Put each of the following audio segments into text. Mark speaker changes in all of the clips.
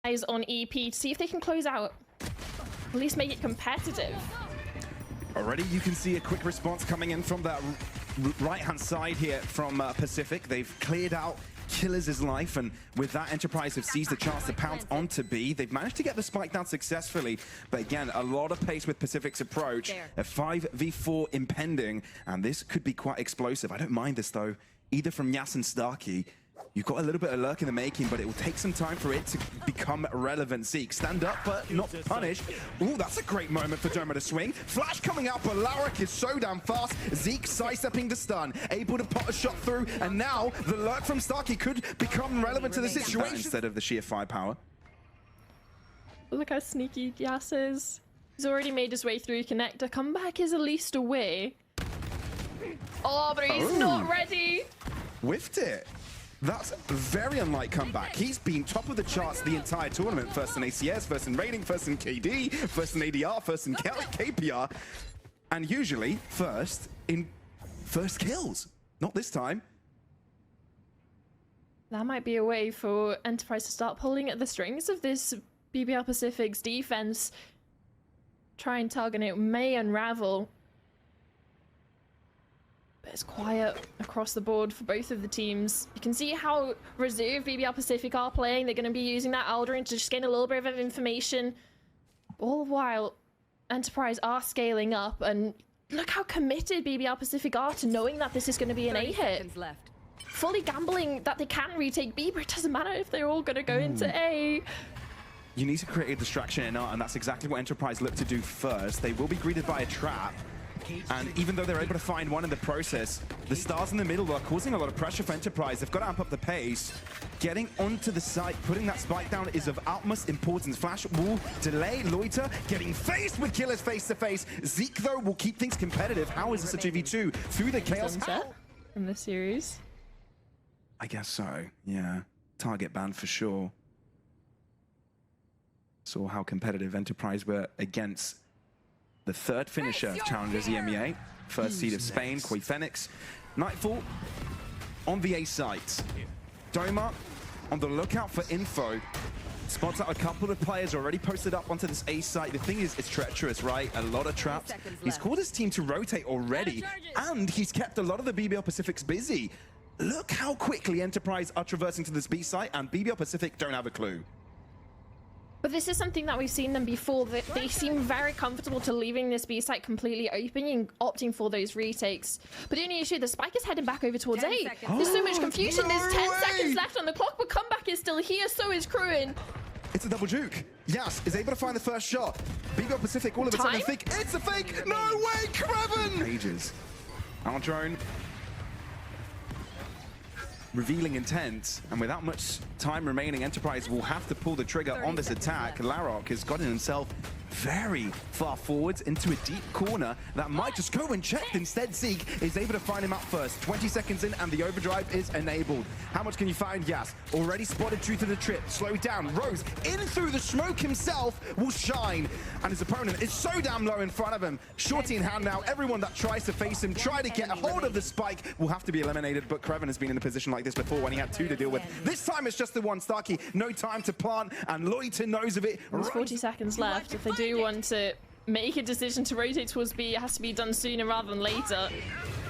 Speaker 1: Eyes on EP to see if they can close out. At least make it competitive.
Speaker 2: Already you can see a quick response coming in from that right-hand side here from Pacific. They've cleared out Killers' life, and with that, Enterprise have seized the chance to pounce onto B. They've managed to get the spike down successfully, but again, a lot of pace with Pacific's approach. A 5v4 impending, and this could be quite explosive. I don't mind this though, either from Yas and Starki. You've got a little bit of lurk in the making, but it will take some time for it to become relevant. Zeek, stand up, but not punished. Ooh, that's a great moment for Doma to swing. Flash coming out, but Larek is so damn fast. Zeek sidestepping the stun, able to pot a shot through, and now the lurk from Starki could become relevant to the situation. Instead of the sheer firepower.
Speaker 1: Look how sneaky Yas is. He's already made his way through connector. Comeback is at least away. Oh, but he's not ready.
Speaker 2: Whiffed it. That's very unlike comeback. He's been top of the charts the entire tournament. First in ACS, first in rating, first in KD, first in ADR, first in KPR. And usually first in first kills. Not this time.
Speaker 1: That might be a way for Enterprise to start pulling at the strings of this BBL Pacific's defense. Try and target it may unravel. But it's quiet across the board for both of the teams. You can see how reserved BBL Pacific are playing. They're going to be using that Aldrin to just gain a little bit of information. All the while, Enterprise are scaling up, and look how committed BBL Pacific are to knowing that this is going to be an A hit. Fully gambling that they can retake B, but it doesn't matter if they're all going to go into A.
Speaker 2: You need to create a distraction in art, and that's exactly what Enterprise look to do first. They will be greeted by a trap. And even though they're able to find one in the process, the stars in the middle are causing a lot of pressure for Enterprise. They've got to amp up the pace. Getting onto the site, putting that spike down is of utmost importance. Flash will delay. Loita getting faced with Killers face to face. Zeek, though, will keep things competitive. How is this a 2v2? Through the chaos.
Speaker 1: In the series.
Speaker 2: I guess so, yeah. Target ban for sure. Saw how competitive Enterprise were against the third finisher of Challengers EMEA, first seed of Spain, Koi Phoenix. Nightfall on the A site. Doma on the lookout for info. Spots out a couple of players already posted up onto this A site. The thing is, it's treacherous, right? A lot of traps. He's called his team to rotate already, and he's kept a lot of the BBL Pacifics busy. Look how quickly Enterprise are traversing to this B site, and BBL Pacific don't have a clue.
Speaker 1: But this is something that we've seen them before. That they seem very comfortable to leaving this B site completely open and opting for those retakes. But the only issue, the spike is heading back over towards A. There's so much confusion. There's 10 seconds left on the clock, but comeback is still here. So is Crewen.
Speaker 2: It's a double juke. Yas is able to find the first shot. BBL Pacific all of a sudden think it's a fake. No way, Crewen! Pages. Our drone revealing intent, and without much time remaining, Enterprise will have to pull the trigger on this attack. Larok has gotten himself very far forwards into a deep corner that might just go unchecked. Instead, Zeek is able to find him out first. 20 seconds in, and the overdrive is enabled. How much can you find? Yas already spotted due to the trip. Slowed down. Rose in through the smoke himself will shine, and his opponent is so damn low in front of him. Shorty in hand now. Everyone that tries to face him, try to get a hold of the spike, will have to be eliminated. But Crewen has been in a position like this before when he had two to deal with. This time it's just the one. Starki, no time to plant, and Loita knows of it.
Speaker 1: There's 40 seconds left. If they do want to make a decision to rotate towards B, it has to be done sooner rather than later.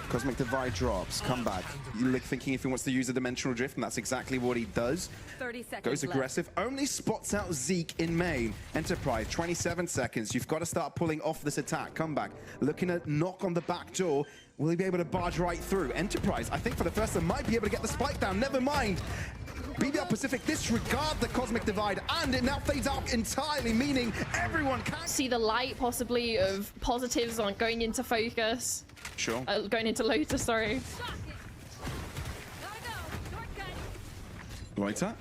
Speaker 2: Cosmic Divide drops, come back. You're thinking if he wants to use a dimensional drift, and that's exactly what he does.
Speaker 3: 30 seconds
Speaker 2: Goes aggressive, only spots out Zeek in main. Enterprise, 27 seconds. You've got to start pulling off this attack. Come back, looking at knock on the back door. Will he be able to barge right through? Enterprise, I think for the first time, might be able to get the spike down. Never mind. BBL Pacific disregard the Cosmic Divide, and it now fades out entirely, meaning everyone can
Speaker 1: see the light possibly of positives on going into focus.
Speaker 2: Sure.
Speaker 1: Going into Lotus, sorry.
Speaker 2: Loita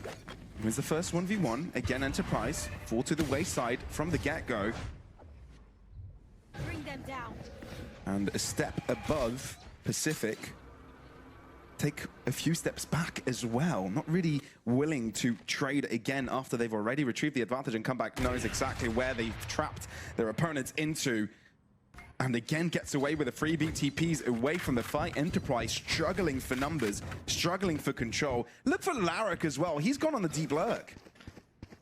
Speaker 2: wins the first 1v1. Again, Enterprise fall to the wayside from the get-go.
Speaker 3: Bring them down.
Speaker 2: And a step above Pacific. Take a few steps back as well. Not really willing to trade again after they've already retrieved the advantage, and Comeback knows exactly where they've trapped their opponents into. And again gets away with the free BTPs away from the fight. Enterprise struggling for numbers, struggling for control. Look for Larek as well. He's gone on the deep lurk.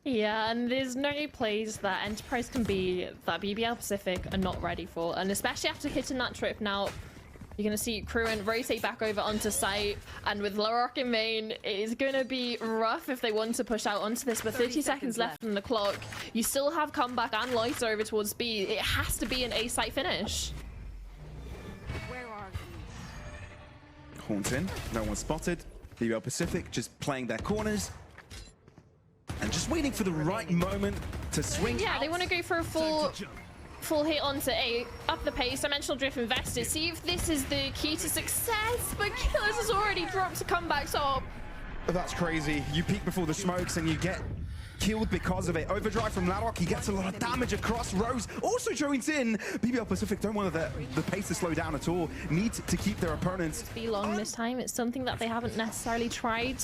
Speaker 1: Yeah, and there's no plays that Enterprise can be that BBL Pacific are not ready for, and especially after hitting that trip now. You're going to see Crewen rotate back over onto site, and with Larocque in main, it is going to be rough if they want to push out onto this, but 30 seconds left on the clock. You still have comeback and Loita over towards B. It has to be an A site finish.
Speaker 3: Where are you?
Speaker 2: Horns in, no one spotted. BBL Pacific just playing their corners and just waiting for the right moment to swing.
Speaker 1: Yeah,
Speaker 2: out.
Speaker 1: they want to go for a full hit onto A, up the pace, dimensional drift invested, see if this is the key to success, but Killers has already dropped a comeback top.
Speaker 2: That's crazy. You peek before the smokes and you get killed because of it. Overdrive from Larocque, he gets a lot of damage across. Rose also joins in. BBL Pacific don't want the pace to slow down at all. Need to keep their opponents.
Speaker 1: Be long this time. It's something that they haven't necessarily tried.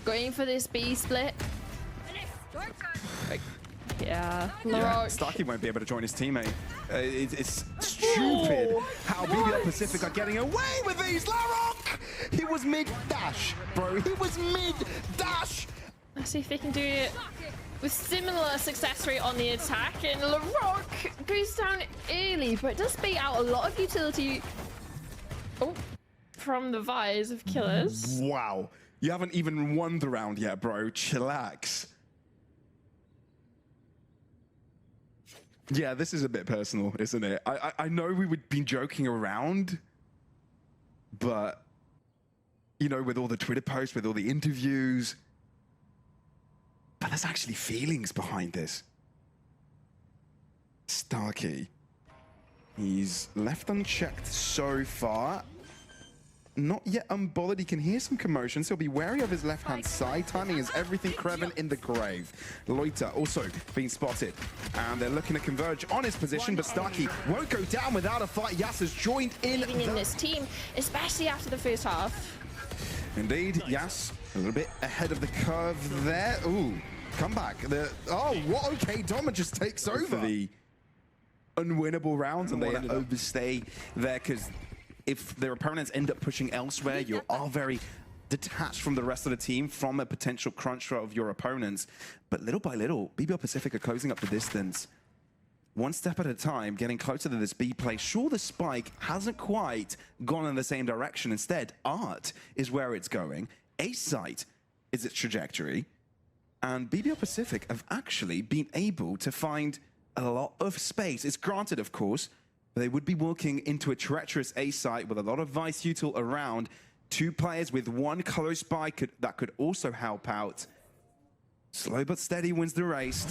Speaker 1: Going for this B split. Yeah, Larocque.
Speaker 2: Starki won't be able to join his teammate. It's stupid how BBL Pacific are getting away with these. Larocque! He was mid-dash, bro. He was mid-dash.
Speaker 1: Let's see if they can do it with similar success rate on the attack. And Larocque goes down early, but it does bait out a lot of utility from the Vise of Killers.
Speaker 2: Wow. You haven't even won the round yet, bro. Chillax. Yeah, this is a bit personal, isn't it? I know we would be joking around, but, you know, with all the Twitter posts, with all the interviews, but there's actually feelings behind this. Starki. He's left unchecked so far. Not yet unbothered. He can hear some commotion, so he'll be wary of his left-hand side. Timing is everything. Crewen in the grave. Loita also being spotted. And they're looking to converge on his position, but Starki won't go down without a fight. Yas has joined in.
Speaker 1: In this team, especially after the first half.
Speaker 2: Indeed, Yas a little bit ahead of the curve there. Ooh, comeback. What? Okay, doma just takes over. For the unwinnable rounds, and they overstay there because if their opponents end up pushing elsewhere, you are very detached from the rest of the team, from a potential crunch of your opponents. But little by little, BBL Pacific are closing up the distance. One step at a time, getting closer to this B play. Sure, the spike hasn't quite gone in the same direction. Instead, Art is where it's going. A site is its trajectory. And BBL Pacific have actually been able to find a lot of space. It's granted, of course, they would be walking into a treacherous A site with a lot of Vice util around. Two players with one close by that could also help out. Slow but steady wins the race.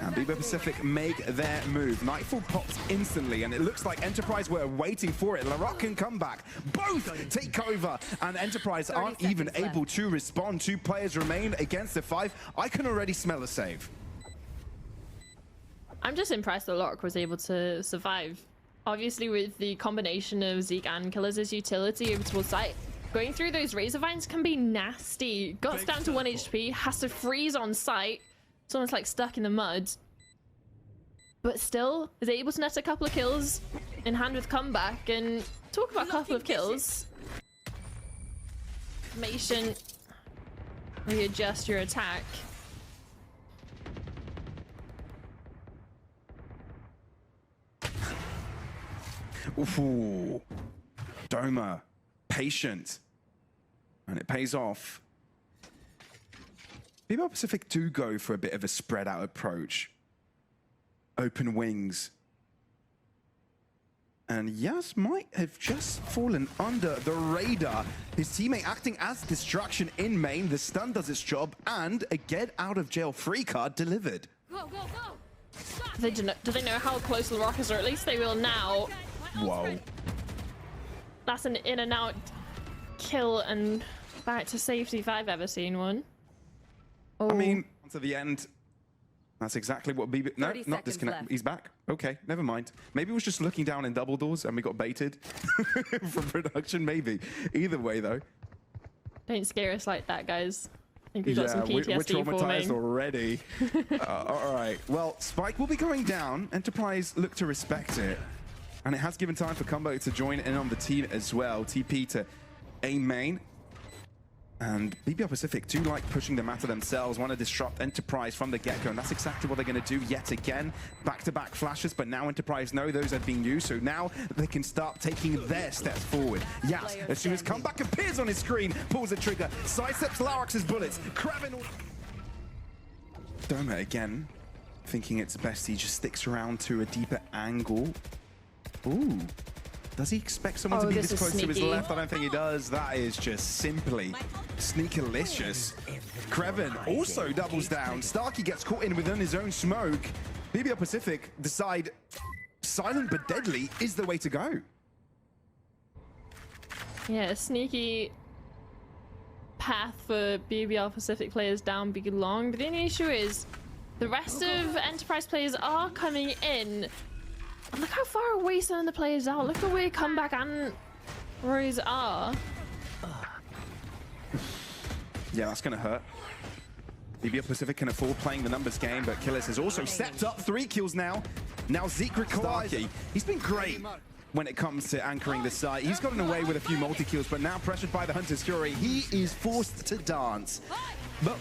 Speaker 2: And BBL Pacific make their move. Nightfall pops instantly, and it looks like Enterprise were waiting for it. Larocque can come back. Both take over, and Enterprise aren't even able to respond. Two players remain against the 5. I can already smell a save.
Speaker 1: I'm just impressed that Larocque was able to survive. Obviously, with the combination of Zeek and Killers' utility over towards site, going through those razor vines can be nasty. Guts down to 1 HP, has to freeze on site. It's almost like stuck in the mud. But still, is able to net a couple of kills in hand with comeback. And talk about a couple of kills. Information. Readjust your attack.
Speaker 2: Ooh, doma, patient, and it pays off. BBL Pacific do go for a bit of a spread out approach. Open wings. And Yas might have just fallen under the radar. His teammate acting as distraction in main. The stun does its job, and a get out of jail free card delivered.
Speaker 3: Go, go, go!
Speaker 1: Do they know how close Larocque is, or at least they will now?
Speaker 2: Whoa.
Speaker 1: That's an in and out kill and back to safety if I've ever seen one. Oh.
Speaker 2: I mean, to the end, that's exactly what BB... No, not disconnect.
Speaker 3: Left.
Speaker 2: He's back. Okay, never mind. Maybe he was just looking down in double doors and we got baited from production, maybe. Either way, though.
Speaker 1: Don't scare us like that, guys. I think we've got some PTSD
Speaker 2: we're traumatized
Speaker 1: forming.
Speaker 2: already. All right. Well, Spike will be going down. Enterprise look to respect it. And it has given time for Combo to join in on the team as well. TP to A main. And BBL Pacific do like pushing the matter themselves, want to disrupt Enterprise from the get-go, and that's exactly what they're going to do yet again. Back-to-back flashes, but now Enterprise know those have been used, so now they can start taking their steps forward. Yes, as soon as Comeback appears on his screen, pulls the trigger, sidesteps Larox's bullets. Crewen... Doma again, thinking it's best he just sticks around to a deeper angle. Ooh. Does he expect someone to be this close to his left? I don't think he does. That is just simply sneakalicious. Crewen also doubles down. Starki gets caught in within his own smoke. BBL Pacific decide silent but deadly is the way to go.
Speaker 1: Yeah, a sneaky path for BBL Pacific players down big long, but the only issue is the rest of Enterprise players are coming in. And look how far away some of the players are. Look at where Comeback and Rose are.
Speaker 2: Yeah, that's gonna hurt. BBL Pacific can afford playing the numbers game, but Kiles has also stepped up. 3 kills now. Now Zeek Starki. He's been great when it comes to anchoring the site. He's gotten away with a few multi-kills, but now pressured by the Hunter's Fury, he is forced to dance. But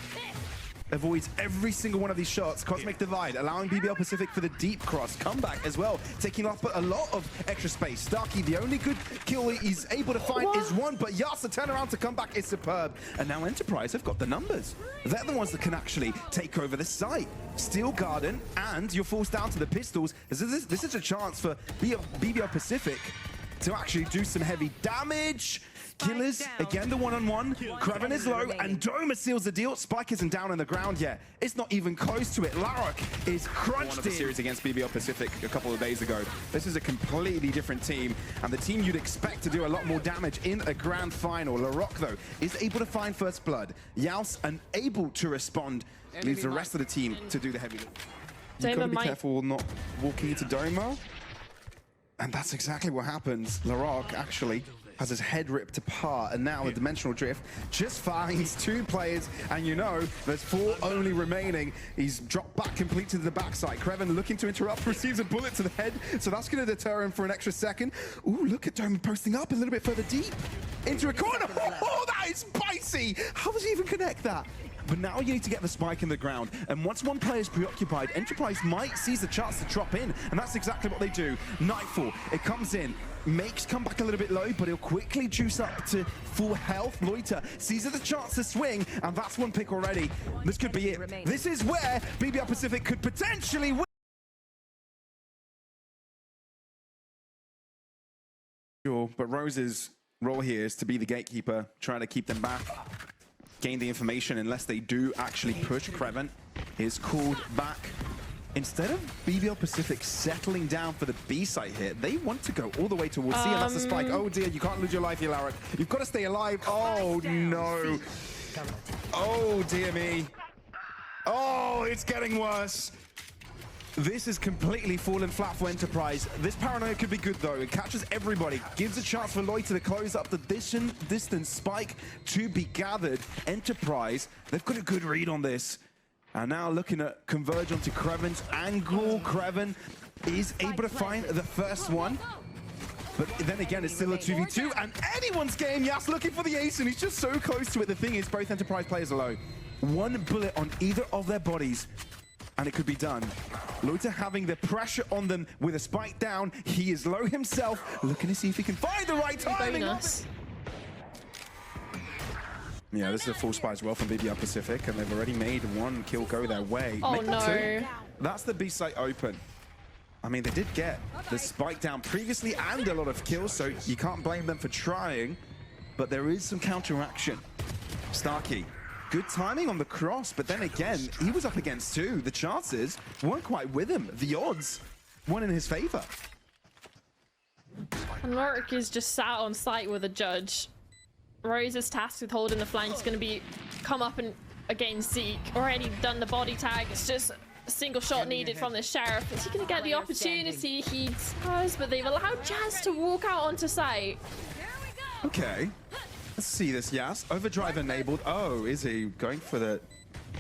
Speaker 2: avoids every single one of these shots. Cosmic Divide, allowing BBL Pacific for the deep cross. Comeback as well, taking off a lot of extra space. Starki, the only good kill he's able to find is one, but Yas, the turnaround to Comeback is superb. And now Enterprise have got the numbers. They're the ones that can actually take over the site. Steel Garden, and you're forced down to the pistols. This is a chance for BBL Pacific to actually do some heavy damage. Killers, again the one-on-one. Crewen is low, and Doma seals the deal. Spike isn't down on the ground yet. It's not even close to it. Larok is crunched in. The series against BBL Pacific a couple of days ago. This is a completely different team, and the team you'd expect to do a lot more damage in a grand final. Larok, though, is able to find first blood. Yaus unable to respond. Leaves the rest of the team to do the heavy lift. You've got to be careful not walking into Doma. And that's exactly what happens. Larok actually has his head ripped apart, and now the dimensional drift just finds 2 players, and you know there's 4 only remaining. He's dropped back complete to the backside. Crewen looking to interrupt, receives a bullet to the head, so that's going to deter him for an extra second. Ooh, look at Doma posting up a little bit further deep into a corner. Oh, that is spicy! How does he even connect that? But now you need to get the spike in the ground, and once one player is preoccupied, Enterprise might seize the chance to drop in, and that's exactly what they do. Nightfall, it comes in, makes Comeback a little bit low, but he'll quickly juice up to full health. Loita seizes the chance to swing, and that's 1 pick already. This could be it. This is where BBL Pacific could potentially win. Sure, but Rose's role here is to be the gatekeeper, trying to keep them back. Gain the information unless they do actually push. Crewen is called back. Instead of BBL Pacific settling down for the B site here, they want to go all the way towards C, and that's the spike. Oh dear, you can't lose your life here, Larok. You've got to stay alive. Oh no. Oh dear me. Oh, it's getting worse. This is completely fallen flat for Enterprise. This paranoia could be good though. It catches everybody. Gives a chance for Loita to close up the distance. Spike to be gathered. Enterprise, they've got a good read on this. And now looking at converge onto Crewen's angle. Crewen is able to find the first one. But then again, it's still a 2v2 and anyone's game. Yas looking for the ace, and he's just so close to it. The thing is, both Enterprise players are low. 1 bullet on either of their bodies, and it could be done. Loita having the pressure on them with a spike down. He is low himself, looking to see if he can find the right timing. Yeah, this is a full spy as well from BBL Pacific, and they've already made 1 kill go their way.
Speaker 1: Oh no.
Speaker 2: That's the B site open. I mean, they did get the spike down previously and a lot of kills, so you can't blame them for trying, but there is some counteraction. Starki, good timing on the cross, but then again, he was up against 2. The chances weren't quite with him. The odds weren't in his favor.
Speaker 1: And Lorik is just sat on site with a judge. Rose's task with holding the flank is going to be come up and against Zeek. Already done the body tag. It's just a single shot needed from the Sheriff. Is he going to get the opportunity? He does, but they've allowed Jazz to walk out onto site.
Speaker 2: Okay. Let's see this, Yas. Overdrive enabled. Oh, is he going for the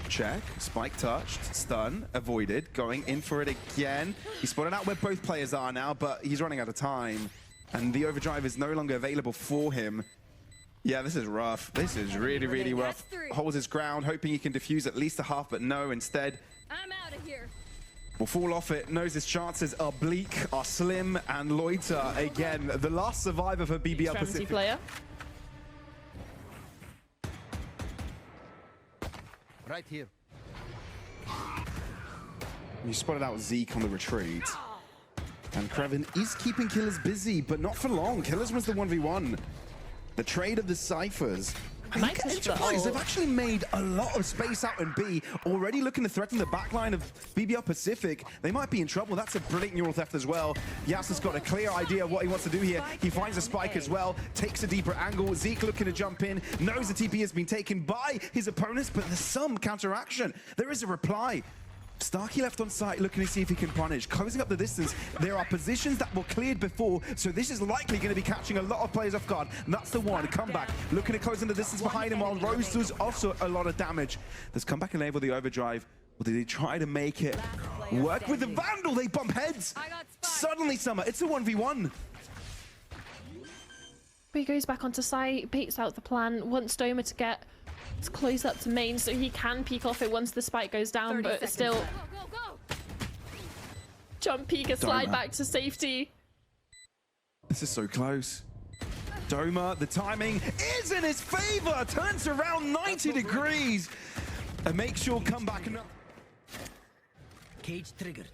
Speaker 2: check? Spike touched. Stun. Avoided. Going in for it again. He's spotted out where both players are now, but he's running out of time. And the overdrive is no longer available for him. Yeah, this is rough. This is really, really rough. Holds his ground, hoping he can defuse at least a half, but no, instead
Speaker 3: I'm out of here.
Speaker 2: will fall off it. Knows his chances are bleak, are slim, and Loita, again, the last survivor for BBL
Speaker 1: Extremity
Speaker 2: Pacific.
Speaker 1: player.
Speaker 4: Right here.
Speaker 2: You spotted out Zeek on the retreat. And Crewen is keeping Killers busy, but not for long. Killers was the 1v1. The trade of the Cyphers.
Speaker 1: Might just
Speaker 2: Enterprise have actually made a lot of space out in B, already looking to threaten the backline of BBL Pacific. They might be in trouble. That's a brilliant neural theft as well. Yas has got a clear idea of what he wants to do here. He finds a spike as well, takes a deeper angle. Zeek looking to jump in, knows the TP has been taken by his opponents, but there's some counteraction. There is a reply. Starky left on site, looking to see if he can punish, closing up the distance. There are positions that were cleared before, so this is likely going to be catching a lot of players off guard. And that's the one. Comeback, looking to close in the distance behind him, while Rose does also a lot of damage. Does Comeback enable the overdrive, or did he try to make it work with the Vandal? They bump heads. Suddenly, Summer, it's a 1v1.
Speaker 1: But he goes back onto site, baits out the plan, wants Doma to get close up to main so he can peek off it once the spike goes down, but still
Speaker 3: Go, go, go.
Speaker 1: jump peek and slide
Speaker 2: Doma.
Speaker 1: back to safety.
Speaker 2: This is so close. Doma, the timing is in his favor. Turns around 90 degrees and makes sure comeback.
Speaker 4: Cage triggered.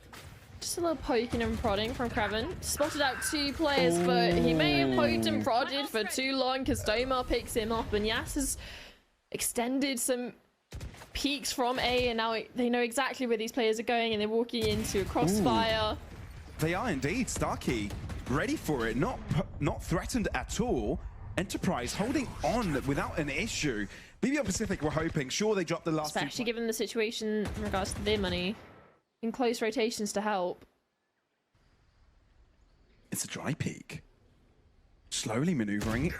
Speaker 1: Just a little poking and prodding from Crewen. Spotted out 2 players, but he may have poked and prodded for too long because Doma picks him up, and Yas has extended some peaks from A, and now they know exactly where these players are going, and they're walking into a crossfire.
Speaker 2: They are indeed. Starkey ready for it, not threatened at all. Enterprise holding on without an issue. BBL Pacific were hoping, sure, they dropped the last
Speaker 1: Especially given the situation in regards to their money. In close rotations to help.
Speaker 2: It's a dry peak. Slowly maneuvering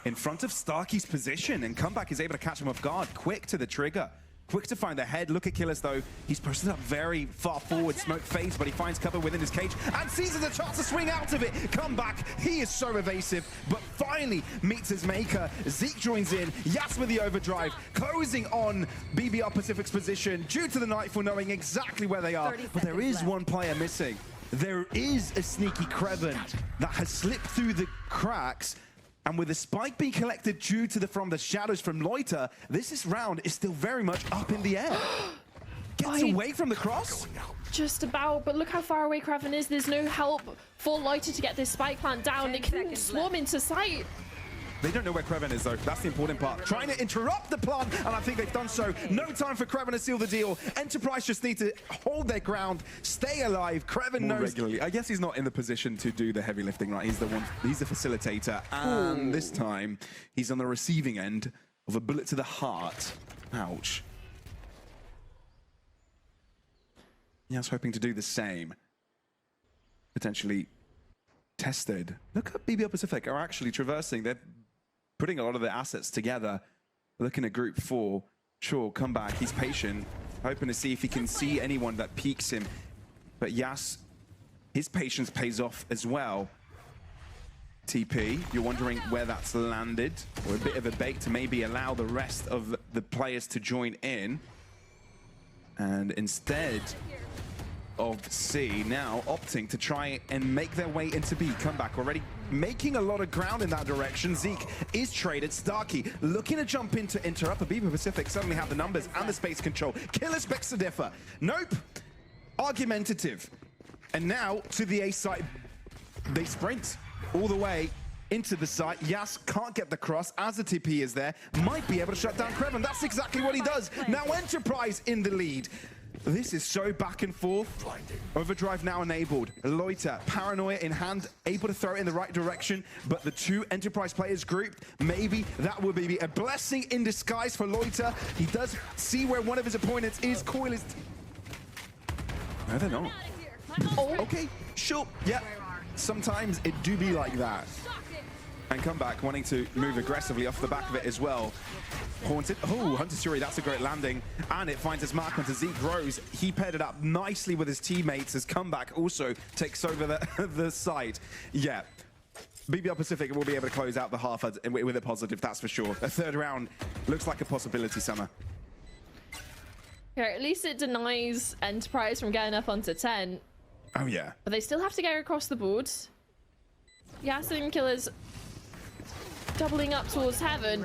Speaker 2: in front of Starkey's position, and Comeback is able to catch him off guard. Quick to the trigger. Quick to find the head. Look at Killers though. He's posted up very far forward. Smoke fades, but he finds cover within his cage and seizes a chance to swing out of it. Comeback. He is so evasive, but finally meets his maker. Zeek joins in. Yas with the overdrive, closing on BBL Pacific's position due to the Nightfall knowing exactly where they are. But there is one player missing. There is a sneaky Crewen that has slipped through the cracks. And with the spike being collected due to from the shadows from Loita, this round is still very much up in the air. Gets away from the cross.
Speaker 1: Just about, but look how far away Crewen is. There's no help for Loita to get this spike plant down. It can swarm into sight.
Speaker 2: They don't know where Crewen is though. That's the important part. Trying to interrupt the plan, and I think they've done so. No time for Crewen to seal the deal. Enterprise just need to hold their ground, stay alive. Crewen knows regularly. I guess he's not in the position to do the heavy lifting, right? He's the one. He's the facilitator, and this time he's on the receiving end of a bullet to the heart. Ouch. Yeah, I was hoping to do the same. Potentially tested. Look at BBL Pacific are actually traversing. They're putting a lot of their assets together. Looking at group 4. Sure, come back. He's patient, hoping to see if he can see anyone that peeks him. But Yas, his patience pays off as well. TP, you're wondering where that's landed, or a bit of a bait to maybe allow the rest of the players to join in. And instead of C, now opting to try and make their way into B. Comeback already making a lot of ground in that direction. Zeek is traded. Starkey looking to jump in to interrupt, but BBL Pacific suddenly have the numbers and the space control. Killer expects to differ. Nope. Argumentative. And now to the A site. They sprint all the way into the site. Yas can't get the cross as the TP is there. Might be able to shut down Crewen. That's exactly what he does. Now Enterprise in the lead. This is so back and forth. Overdrive now enabled. Loita, paranoia in hand, able to throw it in the right direction, but the 2 Enterprise players grouped, maybe that would be a blessing in disguise for Loita. He does see where one of his opponents is. Coil is... No, they're not. Oh, okay, sure, yeah. Sometimes it do be like that. And Comeback wanting to move aggressively off the back of it as well. Haunted. Oh, Hunter's Fury, that's a great landing. And it finds its mark onto Zeek Rose. He paired it up nicely with his teammates as Comeback also takes over the side. Yeah. BBL Pacific will be able to close out the half with a positive, that's for sure. A third round looks like a possibility, Summer.
Speaker 1: Yeah, at least it denies Enterprise from getting up onto 10.
Speaker 2: Oh, yeah.
Speaker 1: But they still have to go across the board. Yasin Killers doubling up towards heaven.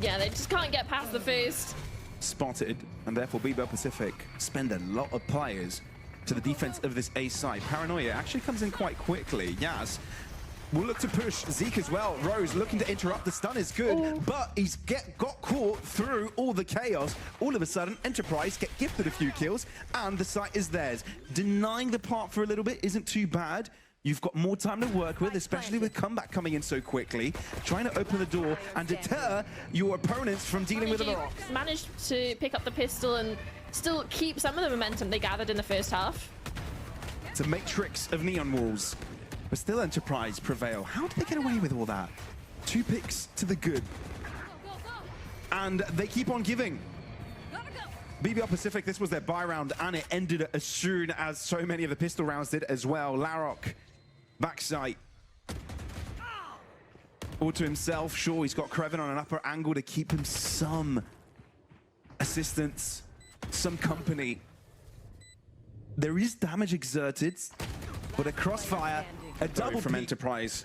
Speaker 1: Yeah, they just can't get past the first.
Speaker 2: Spotted, and therefore BBL Pacific spend a lot of players to the defense of this A side. Paranoia actually comes in quite quickly. Yas will look to push Zeke as well. Rose looking to interrupt. The stun is good, but he's got caught through all the chaos. All of a sudden, Enterprise get gifted a few kills, and the site is theirs. Denying the plant for a little bit isn't too bad. You've got more time to work with, especially with comeback coming in so quickly. Trying to open the door and deter your opponents from dealing with a lot.
Speaker 1: Managed to pick up the pistol and still keep some of the momentum they gathered in the first half.
Speaker 2: It's a matrix of neon walls, but still Enterprise prevail. How did they get away with all that? 2 picks to the good. And they keep on giving. BBL Pacific, this was their buy round, and it ended as soon as so many of the pistol rounds did as well. Larok, backside. All to himself. Sure, he's got Crewen on an upper angle to keep him some assistance, some company. There is damage exerted, but a crossfire, a double from Enterprise.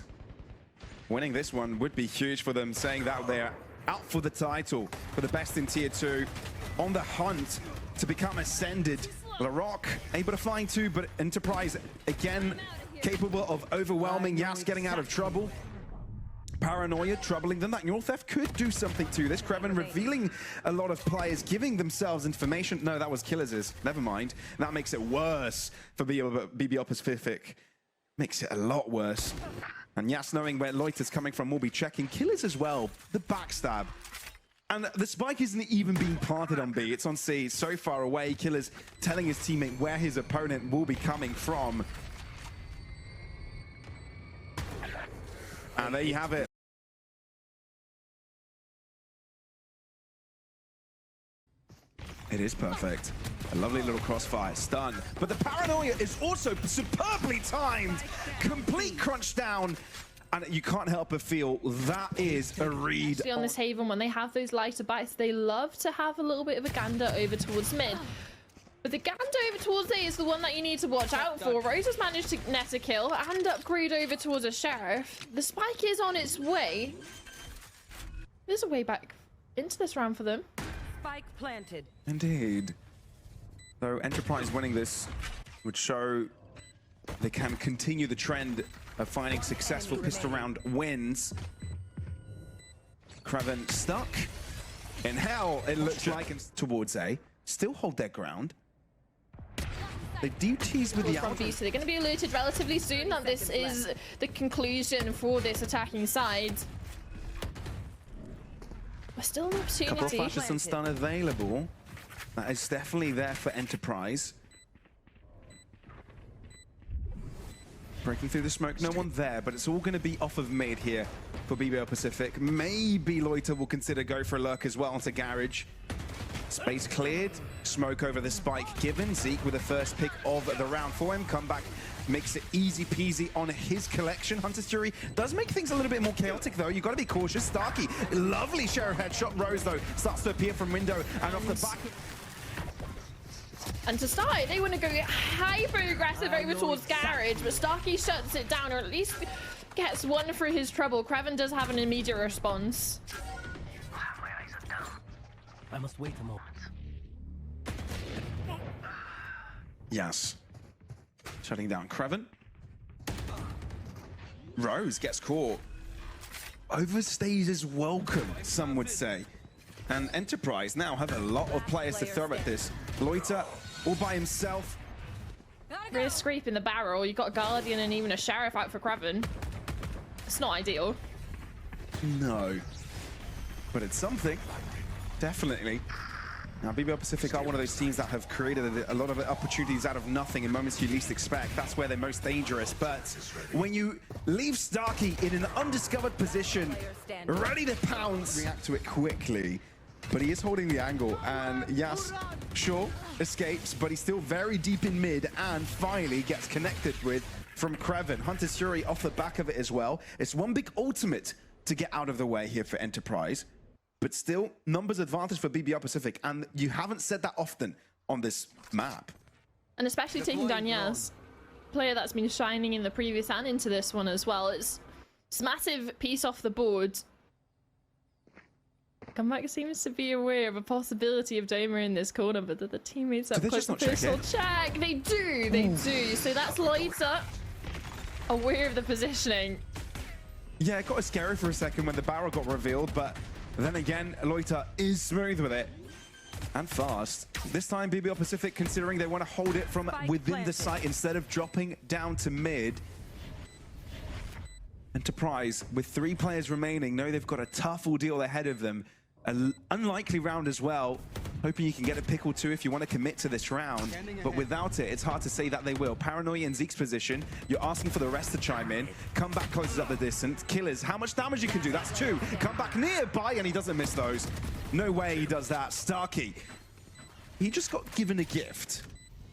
Speaker 2: Winning this one would be huge for them, saying that they're out for the title, for the best in tier 2, on the hunt to become ascended. Larok able to find 2, but Enterprise again capable of overwhelming Yas, getting out of trouble. Paranoia troubling them. That Neural Theft could do something to this. Crewen revealing a lot of players, giving themselves information. No, that was Killers'. Never mind. That makes it worse for BBL Pacific. Makes it a lot worse. And Yas, knowing where Loita's coming from, will be checking. Killers as well. The backstab. And the spike isn't even being planted on B. It's on C. It's so far away. Killers telling his teammate where his opponent will be coming from. And there you have it. It is perfect. A lovely little crossfire. Stun. But the Paranoia is also superbly timed. Complete crunch down. And you can't help but feel that is a read.
Speaker 1: On this Haven, when they have those lighter bites, they love to have a little bit of a gander over towards mid. But the gander over towards A is the one that you need to watch out for. Rose has managed to net a kill and upgrade over towards a Sheriff. The spike is on its way. There's a way back into this round for them.
Speaker 4: Spike planted.
Speaker 2: Indeed. Though Enterprise winning this would show they can continue the trend of finding successful pistol round wins. Crewen stuck in hell, it looks like, towards A. Still hold their ground. They do tease with the outer.
Speaker 1: So they're going to be alerted relatively soon that this is the conclusion for this attacking side. But still an opportunity.
Speaker 2: Couple of flashes and stun available. That is definitely there for Enterprise. Breaking through the smoke, no one there, but it's all going to be off of mid here for BBL Pacific. Maybe Loita will consider go for a lurk as well onto Garage. Space cleared, smoke over the spike given. Zeke with the first pick of the round for him. Comeback makes it easy peasy on his collection. Hunter's Fury does make things a little bit more chaotic though. You've got to be cautious. Starky, lovely Sheriff headshot. Rose though starts to appear from window and off the back.
Speaker 1: And to start, they want to go hyper-aggressive over towards Garage, but Starkey shuts it down, or at least gets one through his trouble. Crewen does have an immediate response.
Speaker 5: I must wait a moment.
Speaker 2: Yes. Shutting down Crewen. Rose gets caught. Overstays his welcome, some would say. And Enterprise now have a lot of players to throw at this. Loita all by himself.
Speaker 1: Really scraping the barrel. You've got a Guardian and even a Sheriff out for Crewen. It's not ideal.
Speaker 2: No. But it's something. Definitely. Now, BBL Pacific are one of those teams that have created a lot of opportunities out of nothing in moments you least expect. That's where they're most dangerous. But when you leave Starky in an undiscovered position, ready to pounce, react to it quickly. But he is holding the angle, and Yas, sure, escapes, but he's still very deep in mid, and finally gets connected with from Crewen. Hunter's Fury off the back of it as well. It's one big ultimate to get out of the way here for Enterprise. But still, numbers advantage for BBL PCIFIC. And you haven't said that often on this map.
Speaker 1: And especially taking down Yaz, player that's been shining in the previous and into this one as well. It's a massive piece off the board. Comeback seems to be aware of a possibility of doma in this corner, but the teammates up close to personal check. They do. So that's Loita aware of the positioning.
Speaker 2: Yeah, it got scary for a second when the barrel got revealed, but then again, Loita is smooth with it. And fast. This time, BBL PCIFIC considering they want to hold it from within the site instead of dropping down to mid. Enterprise, with 3 players remaining, know they've got a tough ordeal ahead of them. An unlikely round as well. Hoping you can get a pick or two if you want to commit to this round. But without it, it's hard to say that they will. Paranoia in Zeke's position. You're asking for the rest to chime in. Comeback closes up the distance. Killers, how much damage you can do? That's 2. Comeback nearby, and he doesn't miss those. No way he does that. Starky, he just got given a gift.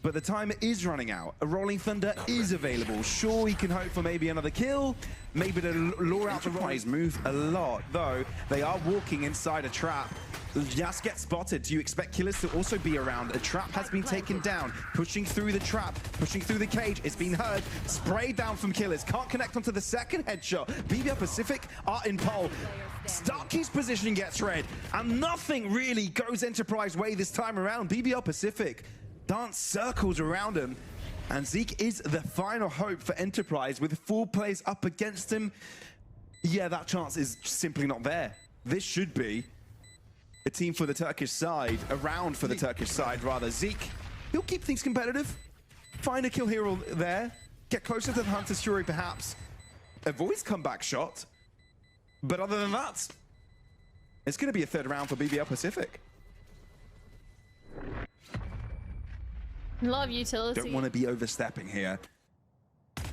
Speaker 2: But the time is running out. A Rolling Thunder is available. Sure, he can hope for maybe another kill, maybe to lure out the rise. Move a lot, though. They are walking inside a trap. Yas gets spotted. Do you expect killers to also be around? A trap has been taken down. Pushing through the trap, pushing through the cage. It's been heard. Sprayed down from killers. Can't connect onto the second headshot. BBL PCIFIC are in pole. Starky's position gets read. And nothing really goes Enterprise way this time around. BBL PCIFIC dance circles around him, and Zeek is the final hope for Enterprise with 4 players up against him. Yeah, that chance is simply not there. This should be a team for the Turkish side, a round for the Turkish side rather. Zeek, he'll keep things competitive, find a kill here or there, get closer to the Hunter's Fury perhaps, avoids comeback shot, but other than that, it's going to be a 3rd round for BBL PCIFIC.
Speaker 1: A lot of utility.
Speaker 2: Don't want to be overstepping here.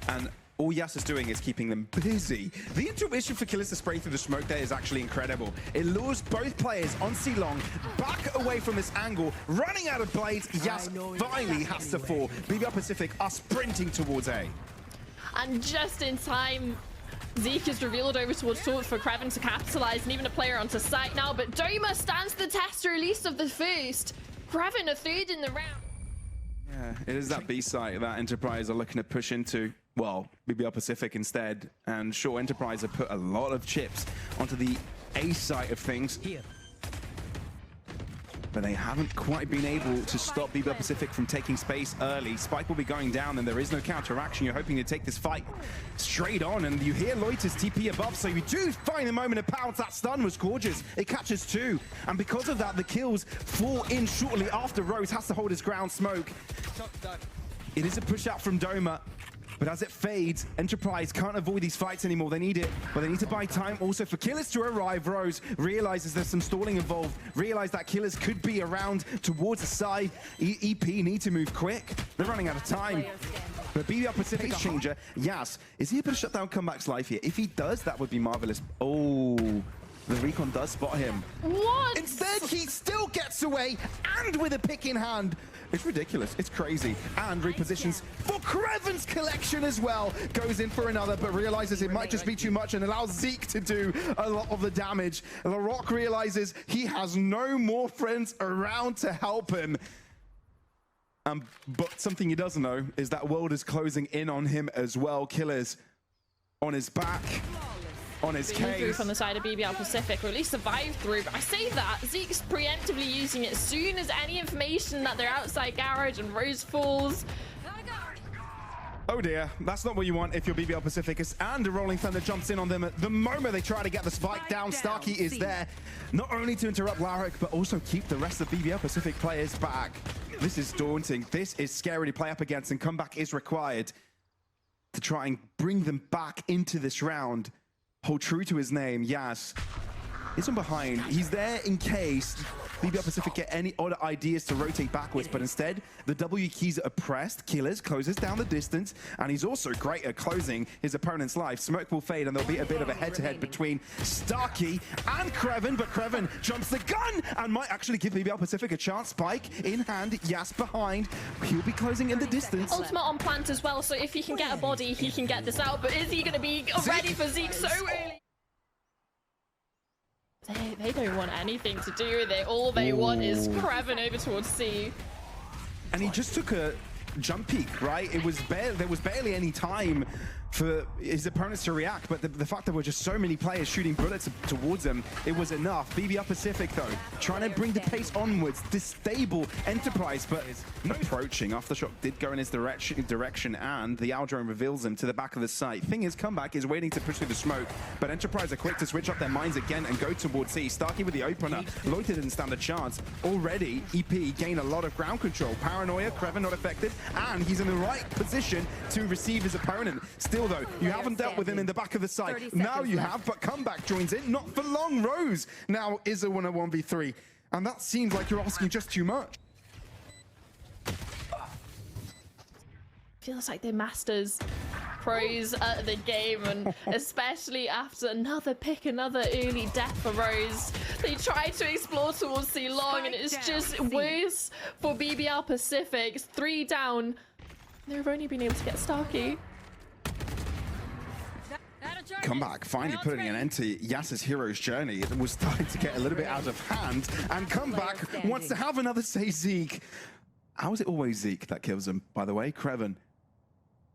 Speaker 2: And all Yas is doing is keeping them busy. The intuition for killers to spray through the smoke there is actually incredible. It lures both players on C-Long back away from this angle. Running out of blades, Yas finally has to fall. BBL PCIFIC are sprinting towards A.
Speaker 1: And just in time, Zeek is revealed over towards short for Crewen to capitalize, and even a player onto site now. But doma stands the test, or at least of the first. Crewen a 3rd in the round.
Speaker 2: Yeah, it is that B site that Enterprise are looking to push into. Well, BBL PCIFIC instead. And sure, Enterprise have put a lot of chips onto the A site of things. But they haven't quite been able to stop BBL PCIFIC from taking space early. Spike will be going down, and there is no counteraction. You're hoping to take this fight straight on, and you hear Loita's TP above, so you do find a moment of pounce. That stun was gorgeous. It catches 2, and because of that, the kills fall in shortly after. Rose has to hold his ground. Smoke. It is a push out from doma. But as it fades, Enterprise can't avoid these fights anymore. They need it, but they need to buy time also for killers to arrive. Rose realizes there's some stalling involved, realize that killers could be around towards the side. EP need to move quick. They're running out of time. But BBL PCIFIC changer, Yas, is he able to shut down Comeback's life here? If he does, that would be marvelous. Oh, the recon does spot him.
Speaker 1: What?
Speaker 2: Instead, he still gets away, and with a pick in hand. It's ridiculous. It's crazy. And repositions for Crewen's collection as well. Goes in for another, but realizes it might just be too much and allows Zeek to do a lot of the damage. The Rock realizes he has no more friends around to help him. But something he doesn't know is that world is closing in on him as well. Killers on his back, on his case.
Speaker 1: From the side of BBL PCIFIC, or at least survive through. But I say that Zeke's preemptively using it as soon as any information that they're outside garage and Rose falls.
Speaker 2: Oh dear, that's not what you want if you're BBL PCIFIC. And the Rolling Thunder jumps in on them at the moment they try to get the spike down. Starky is there, not only to interrupt Larrick, but also keep the rest of BBL PCIFIC players back. This is daunting. This is scary to play up against, and comeback is required to try and bring them back into this round. Hold true to his name. Yas is on behind. He's there in case. BBL Pacific get any other ideas to rotate backwards, but instead, the W keys are pressed. Kiles closes down the distance, and he's also great at closing his opponent's life. Smoke will fade, and there'll be a bit of a head-to-head between Starky and Crewen, but Crewen jumps the gun and might actually give BBL Pacific a chance. Spike in hand, Yas behind. He'll be closing in the distance.
Speaker 1: Ultimate on plant as well, so if he can get a body, he can get this out, but is he going to be ready for Zeek so early? They don't want anything to do with it. All they want is Crewen over towards C.
Speaker 2: And he just took a jump peek, right? There was barely any time for his opponents to react, but the fact there were just so many players shooting bullets towards him, it was enough. BBL Pacific, though, trying to bring the pace onwards. This stable Enterprise, but approaching. Aftershock did go in his direction, and the Owl drone reveals him to the back of the site. Thing is, Comeback is waiting to push through the smoke, but Enterprise are quick to switch up their minds again and go towards C. Starky with the opener. Loita didn't stand a chance. Already, EP gained a lot of ground control. Paranoia, Crewen not affected, and he's in the right position to receive his opponent. Still, though, you haven't dealt with him in the back of the site. Now you have, but Comeback joins in. Not for long. Rose now is a 1v3, and that seems like you're asking just too much.
Speaker 1: Feels like they're masters, pros at the game, and especially after another early death for Rose. They tried to explore towards C long, and it's just worse for BBL Pacific. It's 3 down. They've only been able to get Starky.
Speaker 2: Comeback finally putting an end to Yas's hero's journey. It was starting to get a little bit out of hand, and Comeback wants to have another say Zeek. How is it always Zeek that kills him, by the way? Crewen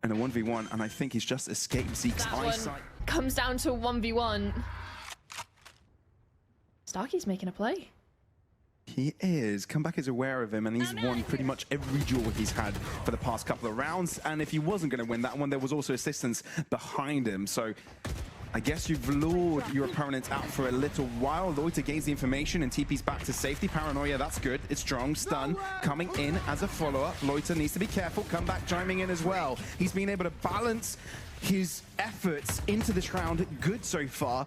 Speaker 2: and a 1v1, and I think he's just escaped Zeek's eyesight.
Speaker 1: Comes down to a 1v1. Starky's making a play.
Speaker 2: He is. Comeback is aware of him, and he's won pretty much every duel he's had for the past couple of rounds. And if he wasn't going to win that one, there was also assistance behind him. So I guess you've lured your opponents out for a little while. Loita gains the information and TP's back to safety. Paranoia, that's good. It's strong. Stun coming in as a follow-up. Loita needs to be careful. Comeback chiming in as well. He's been able to balance his efforts into this round good so far,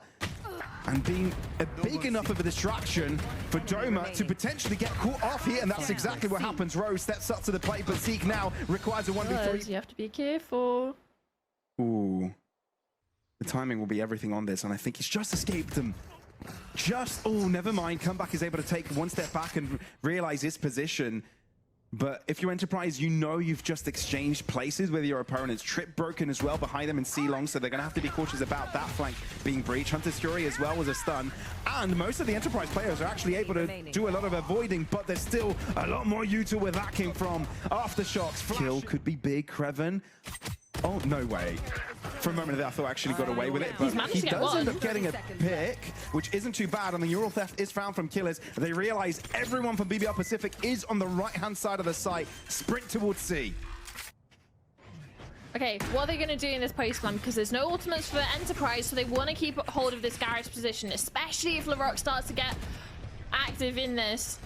Speaker 2: and being a big enough of a distraction for Doma to potentially get caught off here, and that's exactly what happens. Rose steps up to the plate, but Zeek now requires a 1v3.
Speaker 1: You have to be careful.
Speaker 2: Ooh. The timing will be everything on this, and I think he's just escaped them. Oh, never mind. Comeback is able to take one step back and realize his position. But if you're Enterprise, you know you've just exchanged places with your opponents. Trip broken as well behind them in C-Long, so they're going to have to be cautious about that flank being breached. Hunter's Fury as well was a stun. And most of the Enterprise players are actually able to do a lot of avoiding, but there's still a lot more util where that came from. Aftershocks. Kill could be big. Crewen. Oh, no way. For a moment there, I thought I actually got away with it, but he does end up getting a pick, which isn't too bad. And the Neural Theft is found from Kiles. They realize everyone from BBL Pacific is on the right-hand side of the site. Sprint towards C.
Speaker 1: Okay, what are they going to do in this post-plan? Because there's no ultimates for Enterprise, so they want to keep hold of this garage position, especially if Larocque starts to get active in this.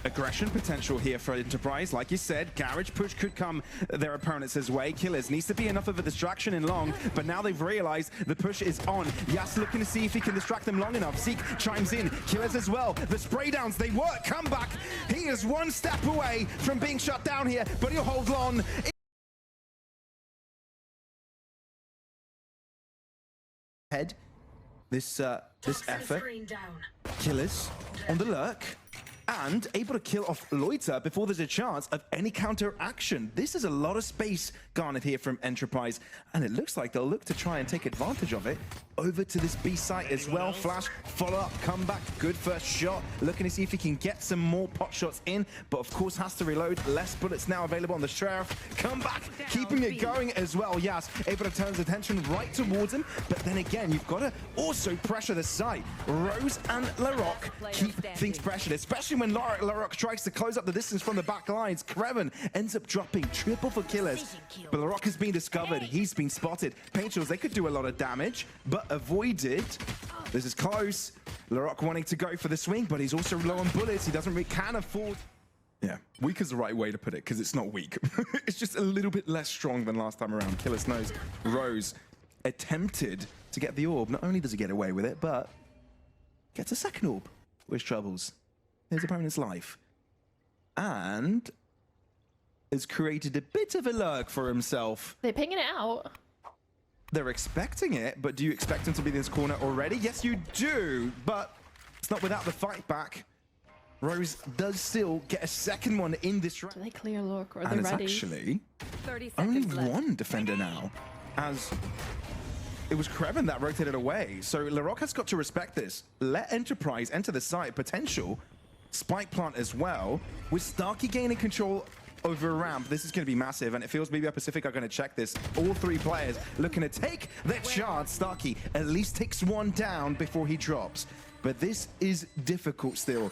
Speaker 2: Aggression potential here for Enterprise. Like you said, garage push could come their opponents' way. Killers needs to be enough of a distraction in long, but now they've realized the push is on. Yas looking to see if he can distract them long enough. Zeek chimes in. Killers as well. The spray downs, they work. Comeback. He is one step away from being shut down here, but he'll hold on. Head. This effort. Killers on the lurk, and able to kill off Loita before there's a chance of any counter action. This is a lot of space garnered here from Enterprise, and it looks like they'll look to try and take advantage of it. Over to this B site as well. Flash, follow-up, comeback, good first shot. Looking to see if he can get some more pot shots in, but of course has to reload. Less bullets now available on the Sheriff. Comeback, keeping it going as well. Yas able to turn his attention right towards him, but then again, you've got to also pressure the site. Rose and Larocque keep things pressured, especially when Larocque tries to close up the distance from the back lines. Crewen ends up dropping triple for Killers, but Larocque has been discovered. He's been spotted. Painters, they could do a lot of damage, but avoided. This is close. Larocque wanting to go for the swing, but he's also low on bullets. He can't afford. Yeah, weak is the right way to put it, because it's not weak. It's just a little bit less strong than last time around. Killers knows. Rose attempted to get the orb. Not only does he get away with it, but gets a second orb with troubles. his opponent's life. And has created a bit of a lurk for himself.
Speaker 1: They're pinging it out.
Speaker 2: They're expecting it, but do you expect him to be in this corner already? Yes, you do, but it's not without the fight back. Rose does still get a second one in this round.
Speaker 1: Do they clear look or are
Speaker 2: And
Speaker 1: they
Speaker 2: it's
Speaker 1: ready?
Speaker 2: actually
Speaker 4: 30
Speaker 2: only
Speaker 4: seconds left.
Speaker 2: one defender now, as it was Crewen that rotated away. So Larocque has got to respect this. Let Enterprise enter the site. Potential spike plant as well. With Starky gaining control over a ramp, this is going to be massive, and it feels BBL PCIFIC are going to check this. All three players looking to take their chance. Starky at least takes one down before he drops. But this is difficult still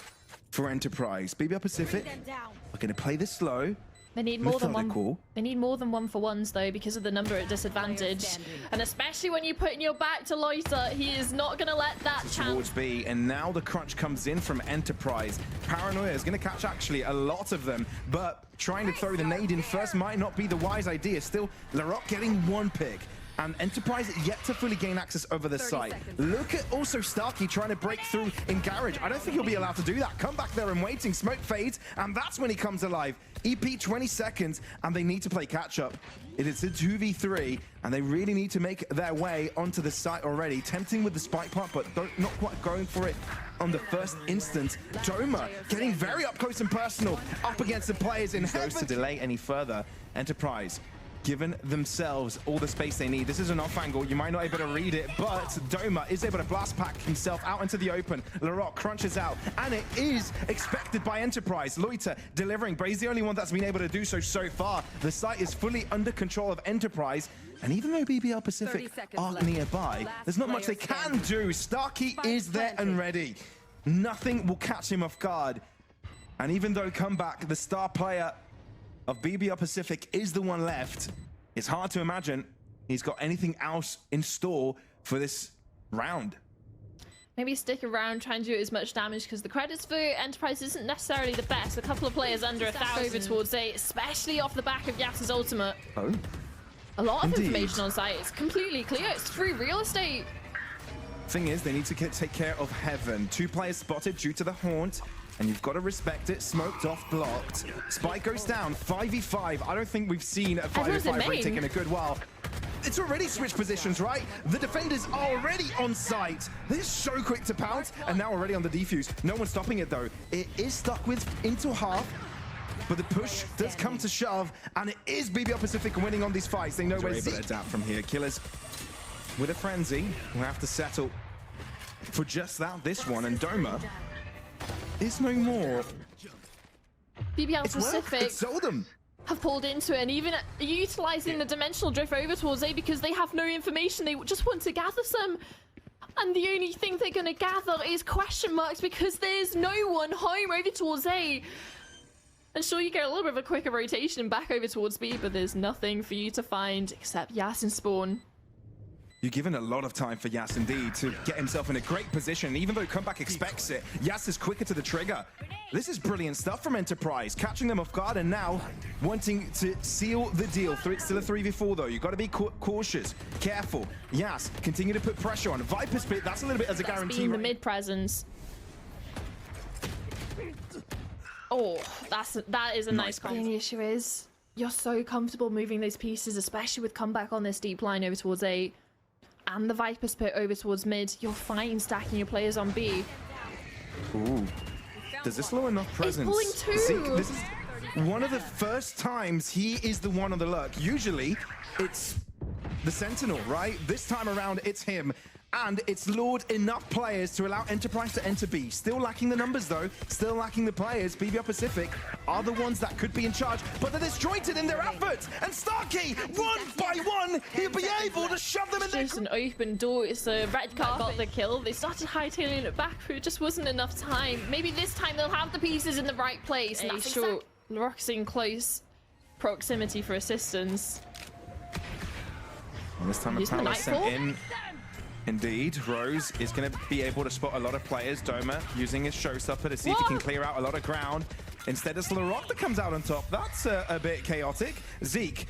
Speaker 2: for Enterprise. BBL PCIFIC are going to play this slow.
Speaker 1: They need more than one.
Speaker 2: Methodical.
Speaker 1: They need more than 1-for-1s though, because of the number at disadvantage, and especially when you put in your back to Loita, he is not going to let that chance.
Speaker 2: Towards B, and now the crunch comes in from Enterprise. Paranoia is going to catch actually a lot of them, but trying to throw the nade in first might not be the wise idea. Still, Larocque getting one pick. And Enterprise yet to fully gain access over the site. Look at also Starky trying to break through in Garage. I don't think he'll be allowed to do that. Come back there and waiting. Smoke fades, and that's when he comes alive. EP 20 seconds, and they need to play catch up. It is a 2v3, and they really need to make their way onto the site already. Tempting with the spike plant, but not quite going for it on the first instance. Doma getting very up close and personal up against the players in heaven. To delay any further, Enterprise given themselves all the space they need. This is an off angle. You might not be able to read it, but Doma is able to blast pack himself out into the open. Larocque crunches out, and it is expected by Enterprise. Loita delivering, but he's the only one that's been able to do so far. The site is fully under control of Enterprise, and even though BBL PCIFIC are nearby, there's not much they can do. Starky is there and ready. Nothing will catch him off guard. And even though Comeback, the star player of BBL PCIFIC, is the one left, it's hard to imagine he's got anything else in store for this round.
Speaker 1: Maybe stick around, try and do as much damage, because the credits for Enterprise isn't necessarily the best. A couple of players under 1,000 over towards A, especially off the back of Yas's ultimate.
Speaker 2: Oh,
Speaker 1: a lot of
Speaker 2: indeed.
Speaker 1: information on site. It's completely clear. It's free real estate.
Speaker 2: Thing is, they need to take care of Heaven. 2 players spotted due to the haunt, and you've got to respect it. Smoked off, blocked. Spike goes down. 5v5. I don't think we've seen a 5v5 retake in a good while. It's already switched positions, right? The defenders are already on site. They're so quick to pounce, and now already on the defuse. No one's stopping it, though. It is stuck with into half, but the push does come to shove, and it is BBL PCIFIC winning on these fights. They know where to adapt from here. Killers with a frenzy will have to settle for just that, this one, and Doma is no more.
Speaker 1: BBL PCIFIC
Speaker 2: sold them.
Speaker 1: have pulled into it, and even utilizing the dimensional drift over towards A because they have no information. They just want to gather some, and the only thing they're going to gather is question marks because there's no one home over towards A. And sure, you get a little bit of a quicker rotation back over towards B, but there's nothing for you to find except Yas and Spawn.
Speaker 2: You're given a lot of time for Yas indeed to get himself in a great position. Even though Comeback expects it, Yas is quicker to the trigger. This is brilliant stuff from Enterprise, catching them off guard and now wanting to seal the deal. It's still a 3v4 though. You've got to be cautious, careful. Yas, continue to put pressure on. Viper Spit, that's a little bit as a guarantee.
Speaker 1: Being the mid presence. Oh, that is a nice call. The only issue is you're so comfortable moving those pieces, especially with Comeback on this deep line over towards A. And the Viper Spit over towards mid, you're fine stacking your players on B.
Speaker 2: Ooh. Does this low enough presence?
Speaker 1: He's pulling 2.
Speaker 2: Zeke, this is one of the first times he is the one on the lurk. Usually, it's the Sentinel, right? This time around, it's him. And it's lured enough players to allow Enterprise to enter B. Still lacking the numbers, though. Still lacking the players. BBL PCIFIC are the ones that could be in charge, but they're disjointed in their efforts. And Starky, one by one, he'll be able to shove them in there.
Speaker 1: Just an open door. It's a red card got the kill. They started hightailing it back, but it just wasn't enough time. Maybe this time they'll have the pieces in the right place. And that's short. Larocque's in close proximity for assistance.
Speaker 2: And this time a power sent in. Indeed, Rose is going to be able to spot a lot of players. Doma using his showstopper to see if he can clear out a lot of ground. Instead, it's Larocque that comes out on top. That's a bit chaotic. Zeek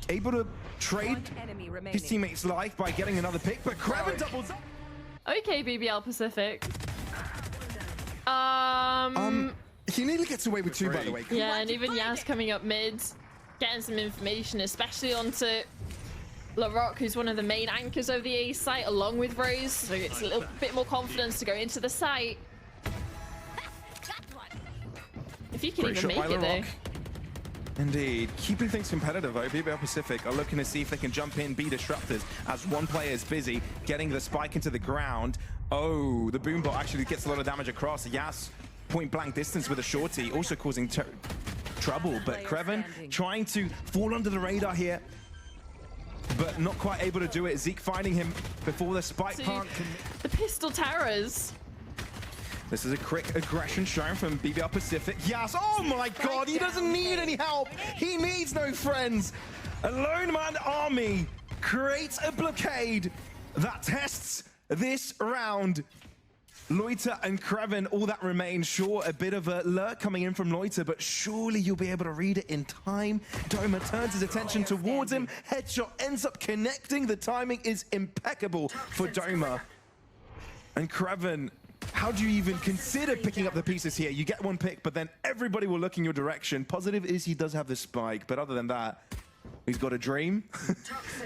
Speaker 2: able to trade his teammate's life by getting another pick, but Crewen doubles up.
Speaker 1: Okay, BBL PCIFIC.
Speaker 2: He nearly gets away with 2, by the way.
Speaker 1: Yeah, and even Yas coming up mid, getting some information, especially onto LaRock, who's one of the main anchors of the A site, along with Rose, so it's a little bit more confidence to go into the site. If you can
Speaker 2: Great
Speaker 1: even
Speaker 2: shot by
Speaker 1: make it,
Speaker 2: LaRock.
Speaker 1: though.
Speaker 2: Indeed. Keeping things competitive, though. BBL PCIFIC are looking to see if they can jump in, be disruptors, as one player is busy getting the spike into the ground. Oh, the boombot actually gets a lot of damage across. Yas, point-blank distance with a shorty, also causing trouble. But Crewen trying to fall under the radar here, but not quite able to do it. Zeek finding him before the spike plant.
Speaker 1: The pistol terrors.
Speaker 2: This is a quick aggression shown from BBL PCIFIC. Yes, oh my god, he doesn't need any help. He needs no friends. A lone man army creates a blockade that tests this round. Loita and Crewen, all that remains. Sure, a bit of a lurk coming in from Loita, but surely you'll be able to read it in time. Doma turns his attention towards him. Headshot ends up connecting. The timing is impeccable for Doma. And Crewen, how do you even consider picking up the pieces here? You get one pick, but then everybody will look in your direction. Positive is he does have the spike, but other than that, he's got a dream.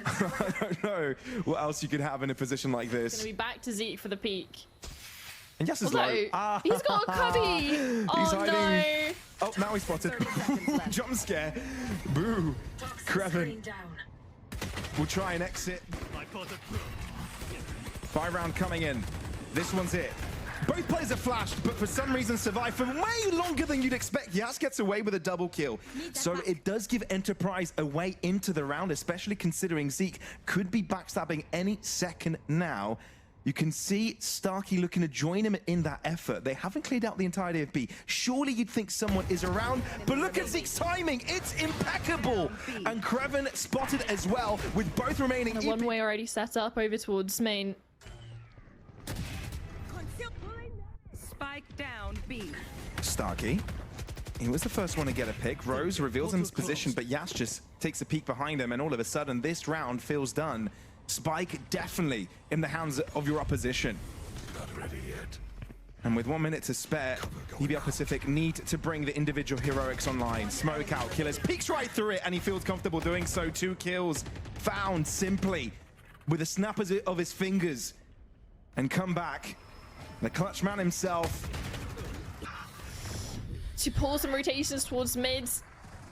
Speaker 2: I don't know what else you could have in a position like this.
Speaker 1: It's gonna be back to Zeek for the peak.
Speaker 2: And yes, is
Speaker 1: Although,
Speaker 2: low.
Speaker 1: he's got a cubby.
Speaker 2: He's
Speaker 1: Oh
Speaker 2: hiding.
Speaker 1: no.
Speaker 2: Oh, now he's spotted. Jump scare. Boo. Crewen will try and exit. 5-round coming in. This one's it. Both players are flashed, but for some reason survive for way longer than you'd expect. Yas gets away with a double kill. So it does give Enterprise a way into the round, especially considering Zeek could be backstabbing any second now. You can see starki looking to join him in that effort. They haven't cleared out the entirety of B. Surely you'd think someone is around, but look at Zeek's timing. It's impeccable. And Crewen spotted as well, with both remaining.
Speaker 1: And a one-way already set up over towards main.
Speaker 4: Spike down B.
Speaker 2: starki. He was the first one to get a pick. Rose reveals his position, but Yas just takes a peek behind him, and all of a sudden, this round feels done. Spike definitely in the hands of your opposition.
Speaker 5: Not ready yet.
Speaker 2: And with 1 minute to spare, BBL PCIFIC need to bring the individual heroics online. Smoke out, Killers peeks right through it, and he feels comfortable doing so. 2 kills found simply with a snap of his fingers. And come back. The clutch man himself.
Speaker 1: To pull some rotations towards mid.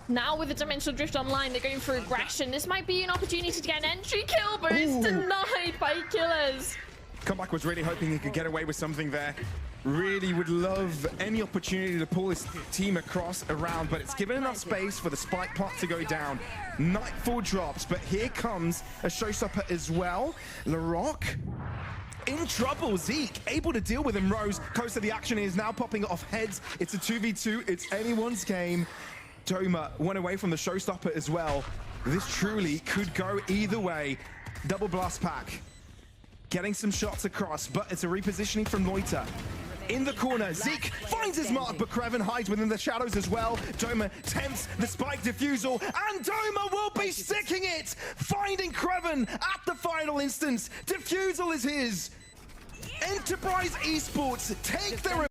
Speaker 1: Now with the Dimensional Drift online, they're going for aggression. This might be an opportunity to get an entry kill, but it's denied by Killers.
Speaker 2: Comeback was really hoping he could get away with something there. Really would love any opportunity to pull his team across around, but it's given enough space for the spike plant to go down. Nightfall drops, but here comes a showstopper as well. LaRock in trouble. Zeek able to deal with him. Rose close to the action, is now popping off heads. It's a 2v2. It's anyone's game. Doma went away from the showstopper as well. This truly could go either way. Double blast pack. Getting some shots across, but it's a repositioning from Loita. In the corner, Zeek finds his mark, but Crewen hides within the shadows as well. Doma tempts the spike defusal, and Doma will be sticking it! Finding Crewen at the final instance. Defusal is his. Enterprise Esports take their